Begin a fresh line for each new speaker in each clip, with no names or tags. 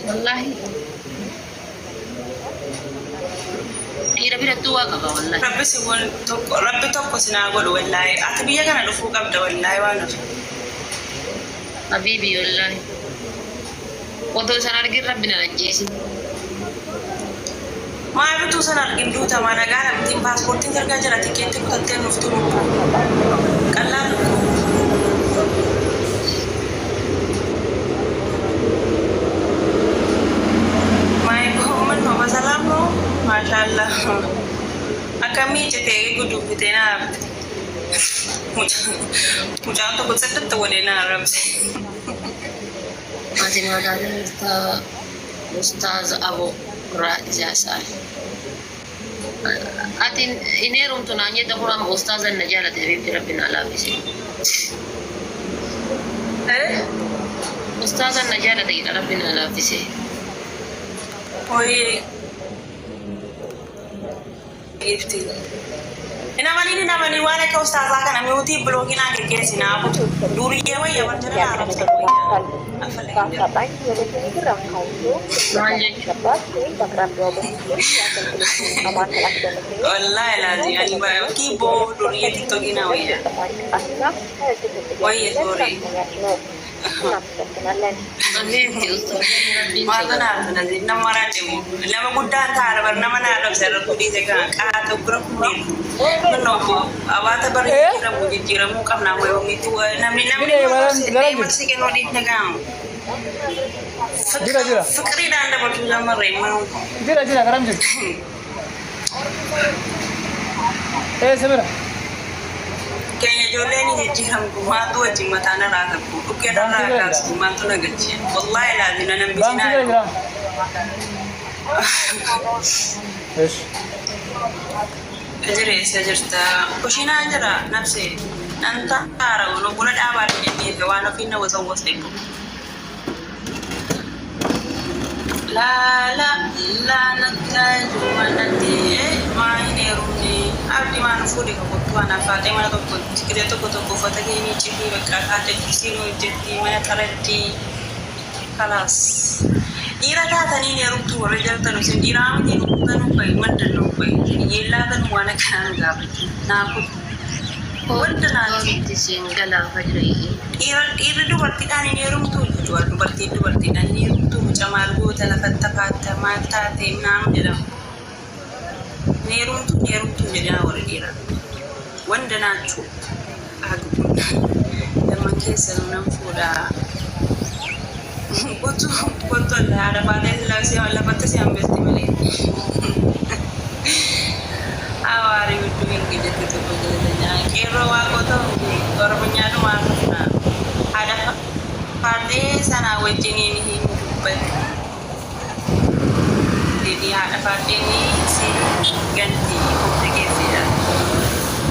والله هي ربي توا كبا والله
ربي سيقول ربي توقف سنقول والله أتبي يجنا نفوق أبدا والله وانا
حبيبي والله وتو سنرجع ربنا نجيسي
ما أبي توصل الجندوتا ما أنا قاعد بتجيب باسبورتين ترجع جرا تيكيت كنتين مفتوح كلام ما يبغون من ما بسلامه ما شاء الله أكمل جتة يقولوا بتنا مجاوب تو كنت تقولينا رمز
ما زين هذا أستاذ أبو رائع سال أتين إنيرم تنانية دكتور أستاذ النجارة تبي ربنا لا بيسي أستاذ النجارة تبي ربنا لا بيسي
وي يفتي إنا ماني وانا كأستاذ كان ميوتي بلوغين عن كيسنا أبو دوري يا ويا بنتنا عرب والله لازم يعني كيبورد دوري تيكتوكينا ويا ويا دوري ما تنام تنازل نمرة جمو لما قدام تعرف نما نعرف سر كودي زكاة كاتو كركمين منو أبغى تبرر كرمو جيرمو كم نامو يومي تو نامي مسي كنو دي نجام فكري داندا بتو جامر ريمو
جرا كرام جد سميرة
kayaknya jodoh ini jiran gua tuh aja matanya rata bu, oke dah rata cuma tuh nggak wallahi lah di nanam bisina. Ajar ta, kusina aja lah nafsi, nanti arah ulo bulan awal ini kawan finna wasau itu. La nanti cuma nanti main runi, abdi mana fudi kamu tuan apa? Mana tu kita tu foto ini ciri berkata kursi lo jadi mana terjadi kalas. Ira kata ni rum tu orang jalan terus ira ni rum tu pai mandan pai. Yela kan mana kan gap. Nak wanda nanti
singgala fajri.
Ira tu berarti kan ni rum tu jual berarti kan ni rum tu macam argo telefon takat mata tenang jalan. Ni rum tu jadi orang ira. Wanda nacho aku da make sanan foda foto da ada pada langsung wala pata si ambes di mali awari itu ingin jadi tu bagaimana kira aku tu orang punya rumah ada pada sana wajin ini hidup jadi ada pada ini si ganti komplikasi dah.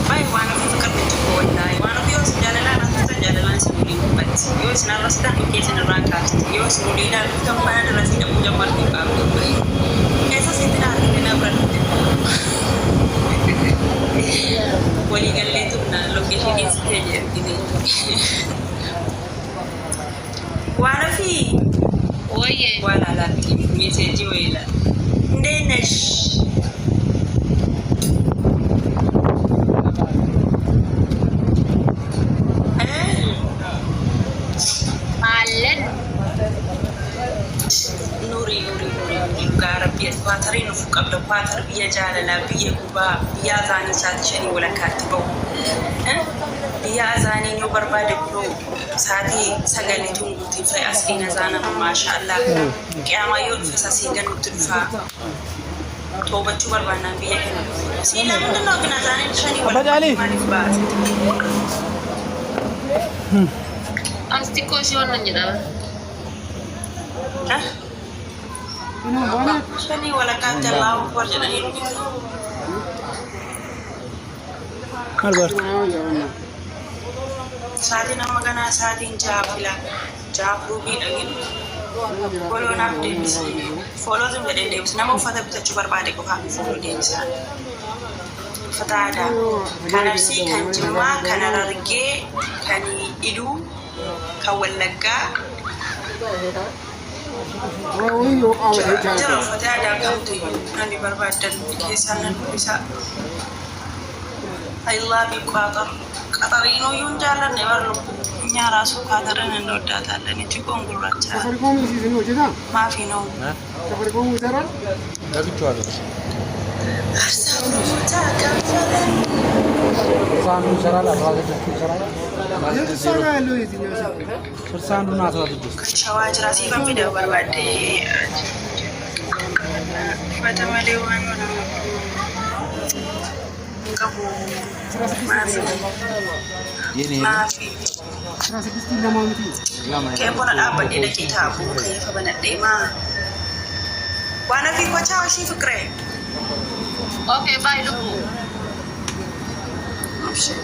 Baik, mana pun kerja cukup dah. Mana pun yang sejalan nanti jalan sebudi buat. Yo senar sedang bikin senar kat. Yo sebudi dah bukan mana adalah tidak punya marti baru. Kesa senar kita berarti. Boleh kali itu nak lokasi ni saja ini. Wanafi.
Oh ye.
Wala lah message wala. Denesh. Kuatari nufu kabla kuatar biya jalala biya kuba biya zani sati shani wala katibo biya zani no barbade ko sati sagali tunguti fay asina zana masha Allah kiyama yul fi sasigan mutfa toba chubar bana biya kana sila mun no kana zani shani wala
asti ko si wannan jida
Shani wala kata Allah Akbar jalan ini.
Albert.
Saati nama kana saatiin jaabila jaabuubii dhagin follow naaf deebisanii follow zim jedhee deebisa nama uffata bitachuu barbaade qofa follow deebisa uffata aadaa kan Arsii kan Jimmaa kan Harargee kan Iluu kan Wallaggaa Jira uffata aadaa qabdu namni barbaadan keessaan nan dubbisa. Ayilaa fi qaxariin hoyyuun jaallanne barlubbu nyaaraa suukaa gara nan doddaataallee ni jikoon gurraacha. Maafi noo. Arsaa Oromoota gaafatan.
Saanduun saraadha saanduun haasawaa dubbisa.
Shawaa jira siifan fidee barbaadde. Uffata malee waan qabu. Maafi. Keebola dhaabbadhee dhaqee taa'u kayyafa banadhee maa. Waan hafi gochaa ishii fikree.
Okay, bye, Lubu.
Option.